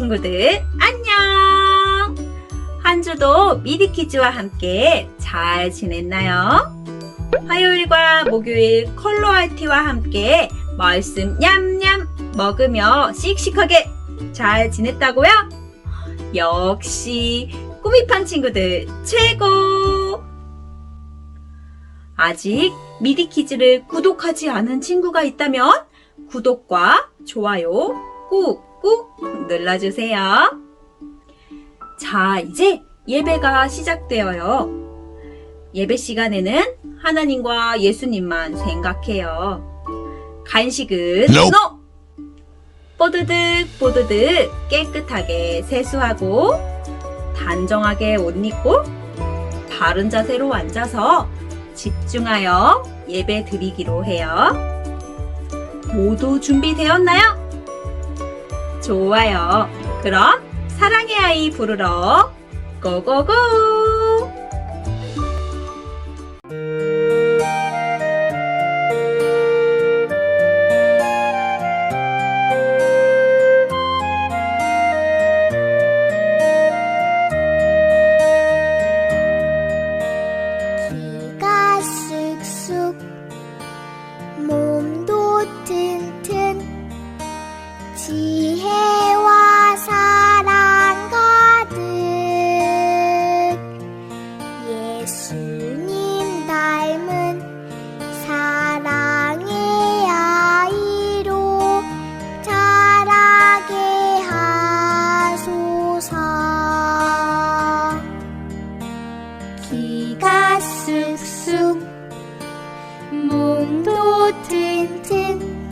친구들 안녕! 한 주도 미디키즈와 함께 잘 지냈나요? 화요일과 목요일 컬러알티와 함께 말씀 냠냠 먹으며 씩씩하게 잘 지냈다고요? 역시 꾸미팡 친구들 최고! 아직 미디키즈를 구독하지 않은 친구가 있다면 구독과 좋아요 꾹꾹 눌러주세요. 자, 이제 예배가 시작되어요. 예배 시간에는 하나님과 예수님만 생각해요. 간식은 NO! 뽀드득 뽀드득 깨끗하게 세수하고 단정하게 옷 입고 바른 자세로 앉아서 집중하여 예배 드리기로 해요. 모두 준비되었나요? 좋아요. 그럼 사랑의 아이 부르러 고고고! 기가 쑥쑥 몸도 튼튼 지혜와 사랑 가득 예수님 닮은 사랑의 아이로 자라게 하소서. 기가 쑥쑥 몸도 튼튼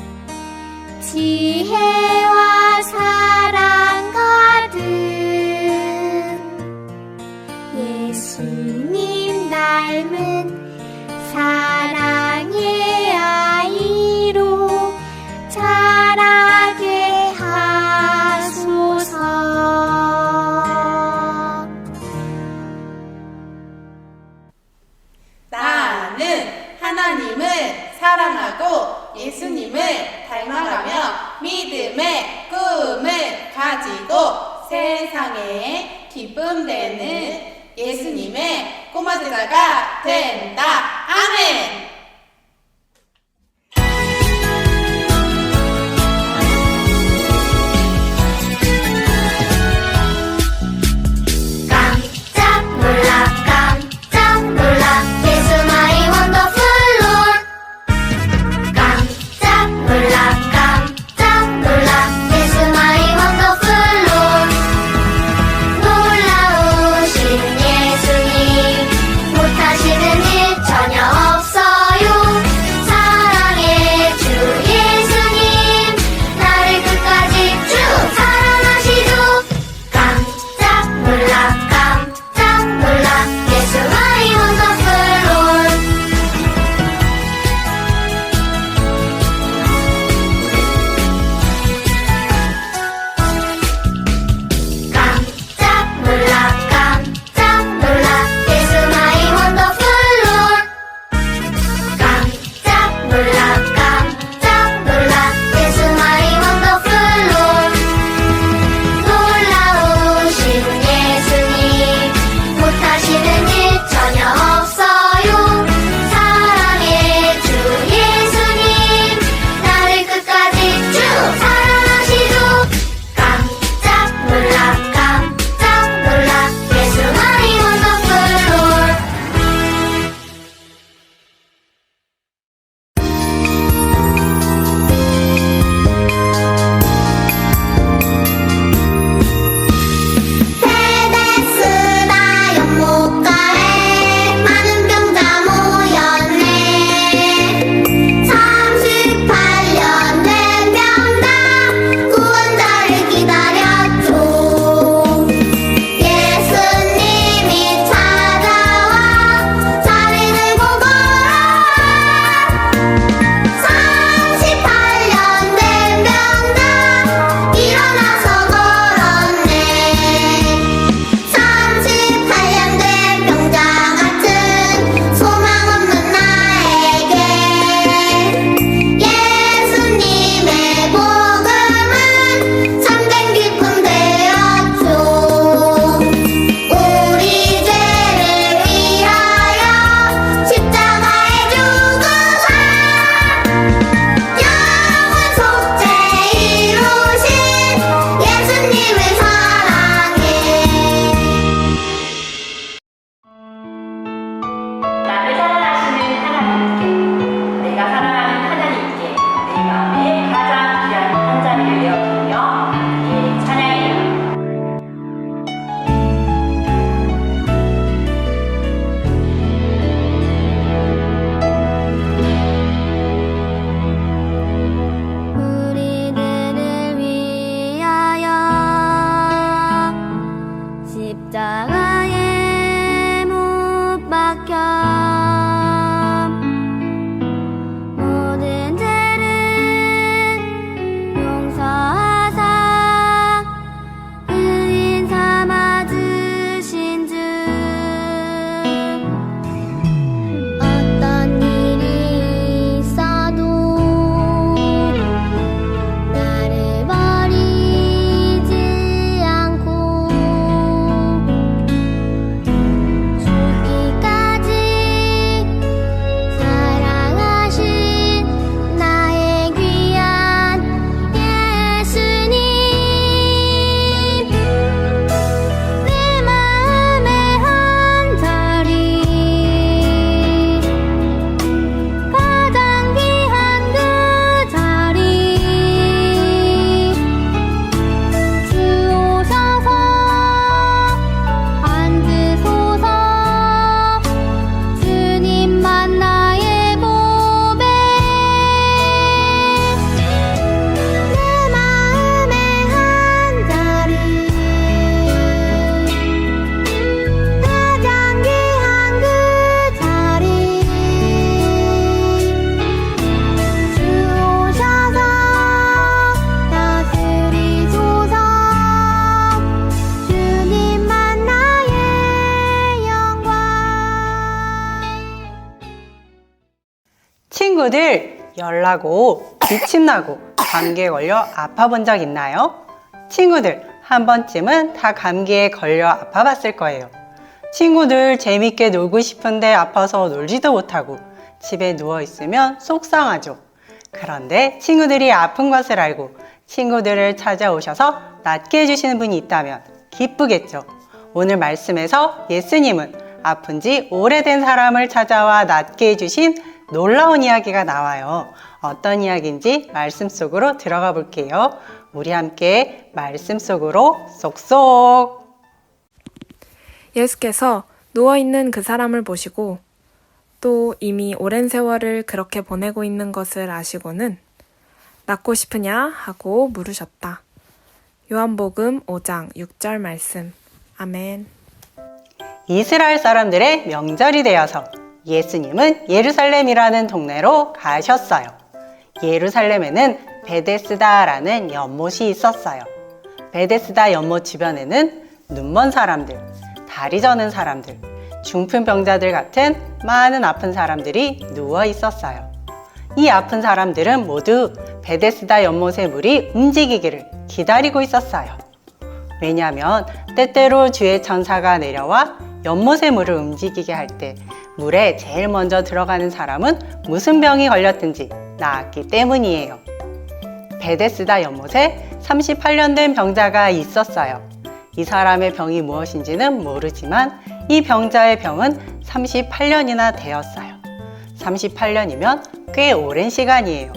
지혜와 사랑 가득 예수님 닮은 사랑의 아이로 자라게 하소서. 나는 하나님을 사랑하고 예수님을 닮아가며 믿음의 꿈을 가지고 세상에 기쁨 되는 예수님의 꼬마 제자가 된다. 아멘! 깜짝 놀라 예수 마이 원더풀 롤. 깜짝 놀라 예수 마이 원더풀 롤. 놀라우신 예수님 못하시는 일 전혀 없어. 친구들 열나고 기침나고 감기에 걸려 아파 본 적 있나요? 친구들 한 번쯤은 다 감기에 걸려 아파 봤을 거예요. 친구들 재밌게 놀고 싶은데 아파서 놀지도 못하고 집에 누워 있으면 속상하죠. 그런데 친구들이 아픈 것을 알고 친구들을 찾아오셔서 낫게 해주시는 분이 있다면 기쁘겠죠. 오늘 말씀에서 예수님은 아픈 지 오래된 사람을 찾아와 낫게 해주신 놀라운 이야기가 나와요. 어떤 이야기인지 말씀 속으로 들어가 볼게요. 우리 함께 말씀 속으로 쏙쏙. 예수께서 누워있는 그 사람을 보시고 또 이미 오랜 세월을 그렇게 보내고 있는 것을 아시고는 낫고 싶으냐 하고 물으셨다. 요한복음 5장 6절 말씀. 아멘. 이스라엘 사람들의 명절이 되어서 예수님은 예루살렘이라는 동네로 가셨어요. 예루살렘에는 베데스다라는 연못이 있었어요. 베데스다 연못 주변에는 눈먼 사람들, 다리 저는 사람들, 중풍병자들 같은 많은 아픈 사람들이 누워 있었어요. 이 아픈 사람들은 모두 베데스다 연못의 물이 움직이기를 기다리고 있었어요. 왜냐하면 때때로 주의 천사가 내려와 연못의 물을 움직이게 할 때 물에 제일 먼저 들어가는 사람은 무슨 병이 걸렸든지 나았기 때문이에요. 베데스다 연못에 38년 된 병자가 있었어요. 이 사람의 병이 무엇인지는 모르지만 이 병자의 병은 38년이나 되었어요. 38년이면 꽤 오랜 시간이에요.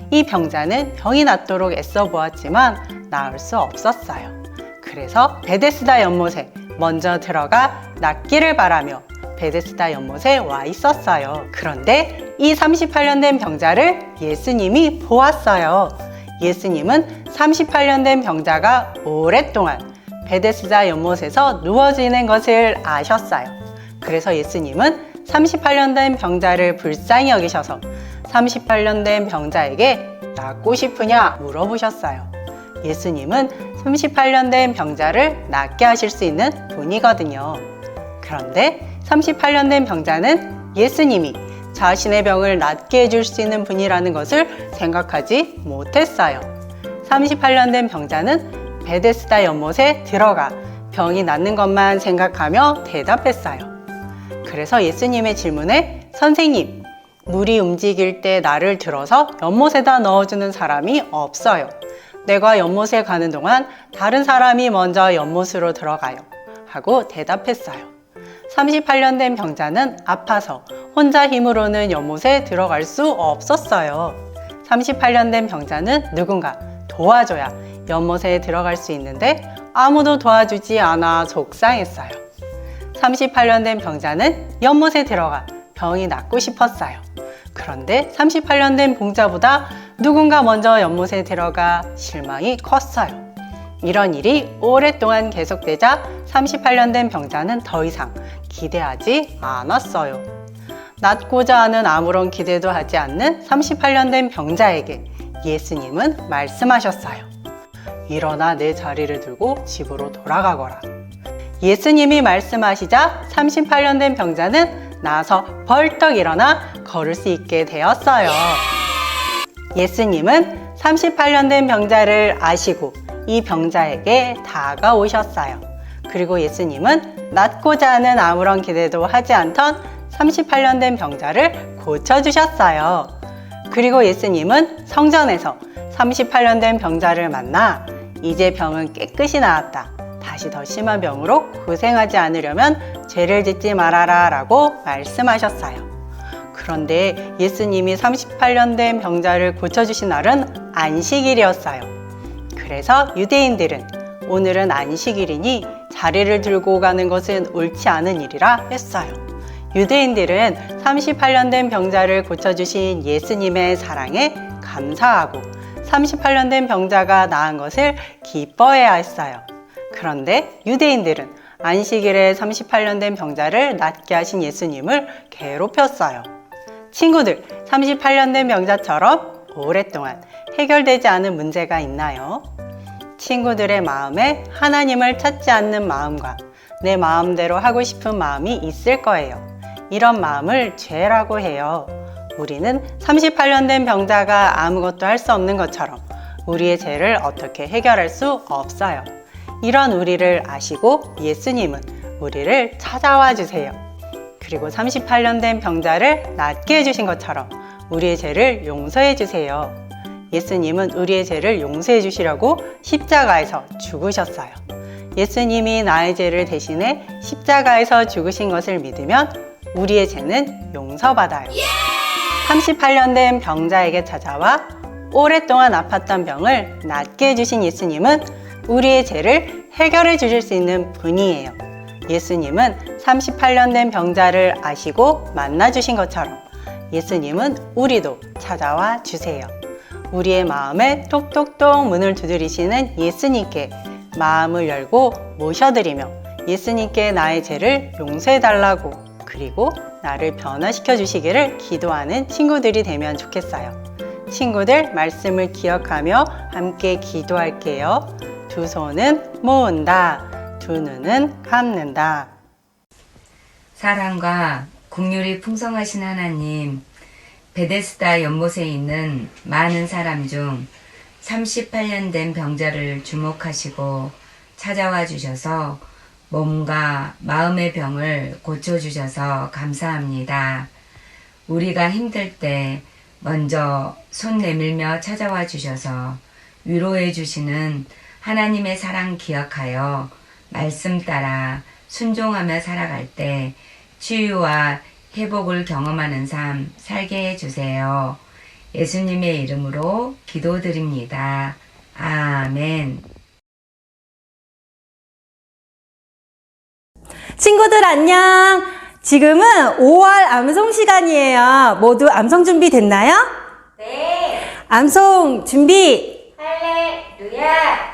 이 병자는 병이 낫도록 애써 보았지만 나을 수 없었어요. 그래서 베데스다 연못에 먼저 들어가 낫기를 바라며 베데스다 연못에 와 있었어요. 그런데 이 38년 된 병자를 예수님이 보았어요. 예수님은 38년 된 병자가 오랫동안 베데스다 연못에서 누워 지낸 것을 아셨어요. 그래서 예수님은 38년 된 병자를 불쌍히 여기셔서 38년 된 병자에게 낫고 싶으냐 물어보셨어요. 예수님은 38년 된 병자를 낫게 하실 수 있는 분이거든요. 그런데 38년 된 병자는 예수님이 자신의 병을 낫게 해줄 수 있는 분이라는 것을 생각하지 못했어요. 38년 된 병자는 베데스다 연못에 들어가 병이 낫는 것만 생각하며 대답했어요. 그래서 예수님의 질문에 선생님, 물이 움직일 때 나를 들어서 연못에다 넣어주는 사람이 없어요. 내가 연못에 가는 동안 다른 사람이 먼저 연못으로 들어가요. 하고 대답했어요. 38년 된 병자는 아파서 혼자 힘으로는 연못에 들어갈 수 없었어요. 38년 된 병자는 누군가 도와줘야 연못에 들어갈 수 있는데 아무도 도와주지 않아 속상했어요. 38년 된 병자는 연못에 들어가 병이 낫고 싶었어요. 그런데 38년 된 병자보다 누군가 먼저 연못에 들어가 실망이 컸어요. 이런 일이 오랫동안 계속되자 38년 된 병자는 더 이상 기대하지 않았어요. 낫고자 하는 아무런 기대도 하지 않는 38년 된 병자에게 예수님은 말씀하셨어요. 일어나 내 자리를 들고 집으로 돌아가거라. 예수님이 말씀하시자 38년 된 병자는 나서 벌떡 일어나 걸을 수 있게 되었어요. 예수님은 38년 된 병자를 아시고 이 병자에게 다가오셨어요. 그리고 예수님은 낫고자 하는 아무런 기대도 하지 않던 38년 된 병자를 고쳐주셨어요. 그리고 예수님은 성전에서 38년 된 병자를 만나 이제 병은 깨끗이 나았다. 다시 더 심한 병으로 고생하지 않으려면 죄를 짓지 말아라 라고 말씀하셨어요. 그런데 예수님이 38년 된 병자를 고쳐주신 날은 안식일이었어요. 그래서 유대인들은 오늘은 안식일이니 자리를 들고 가는 것은 옳지 않은 일이라 했어요. 유대인들은 38년 된 병자를 고쳐주신 예수님의 사랑에 감사하고 38년 된 병자가 나은 것을 기뻐해야 했어요. 그런데 유대인들은 안식일에 38년 된 병자를 낫게 하신 예수님을 괴롭혔어요. 친구들, 38년 된 병자처럼 오랫동안 해결되지 않은 문제가 있나요? 친구들의 마음에 하나님을 찾지 않는 마음과 내 마음대로 하고 싶은 마음이 있을 거예요. 이런 마음을 죄라고 해요. 우리는 38년 된 병자가 아무것도 할 수 없는 것처럼 우리의 죄를 어떻게 해결할 수 없어요. 이런 우리를 아시고 예수님은 우리를 찾아와 주세요. 그리고 38년 된 병자를 낫게 해주신 것처럼 우리의 죄를 용서해 주세요. 예수님은 우리의 죄를 용서해 주시려고 십자가에서 죽으셨어요. 예수님이 나의 죄를 대신해 십자가에서 죽으신 것을 믿으면 우리의 죄는 용서받아요. 38년 된 병자에게 찾아와 오랫동안 아팠던 병을 낫게 해주신 예수님은 우리의 죄를 해결해 주실 수 있는 분이에요. 예수님은 38년 된 병자를 아시고 만나 주신 것처럼 예수님은 우리도 찾아와 주세요. 우리의 마음에 톡톡톡 문을 두드리시는 예수님께 마음을 열고 모셔드리며 예수님께 나의 죄를 용서해 달라고 그리고 나를 변화시켜 주시기를 기도하는 친구들이 되면 좋겠어요. 친구들, 말씀을 기억하며 함께 기도할게요. 두 손은 모은다. 두 눈은 감는다. 사랑과 긍휼이 풍성하신 하나님, 베데스다 연못에 있는 많은 사람 중 38년 된 병자를 주목하시고 찾아와 주셔서 몸과 마음의 병을 고쳐주셔서 감사합니다. 우리가 힘들 때 먼저 손 내밀며 찾아와 주셔서 위로해 주시는 하나님의 사랑 기억하여 말씀 따라 순종하며 살아갈 때 치유와 회복을 경험하는 삶 살게 해주세요. 예수님의 이름으로 기도드립니다. 아멘. 친구들 안녕. 지금은 5월 암송 시간이에요. 모두 암송 준비 됐나요? 네. 암송 준비. 할렐루야.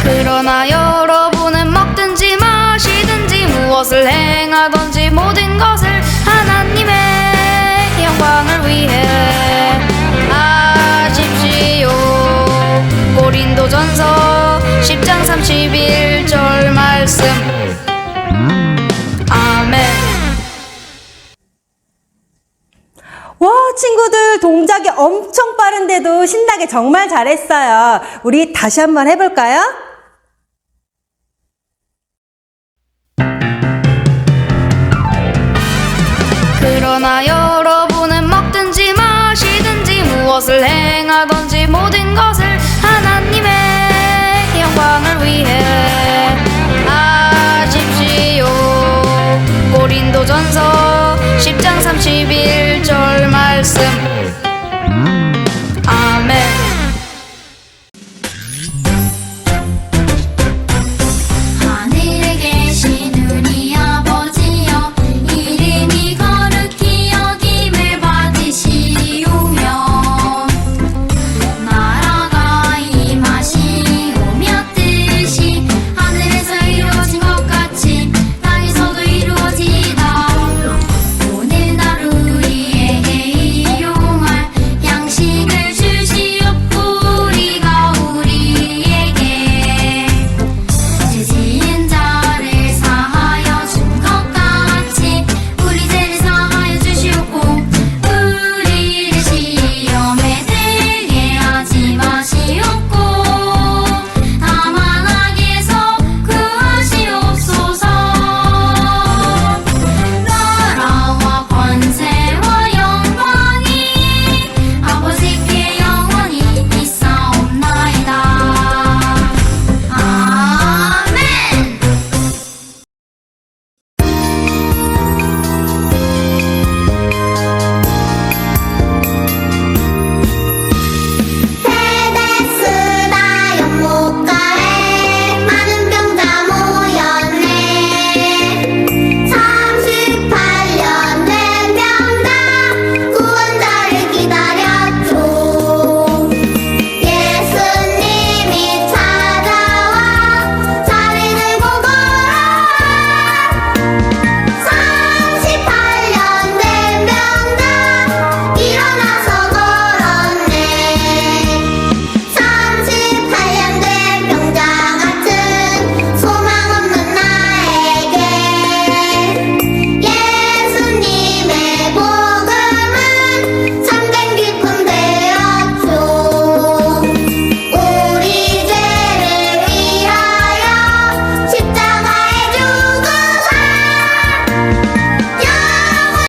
그러나 여러분은 먹든지 마시든지 무엇을 행하든지 모든 것을 하나님의 영광을 위해 하십시오. 고린도전서 10장 31절 말씀. 아멘. 와, 친구들 동작이 엄청 빠른데도 신나게 정말 잘했어요. 우리 다시 한번 해볼까요?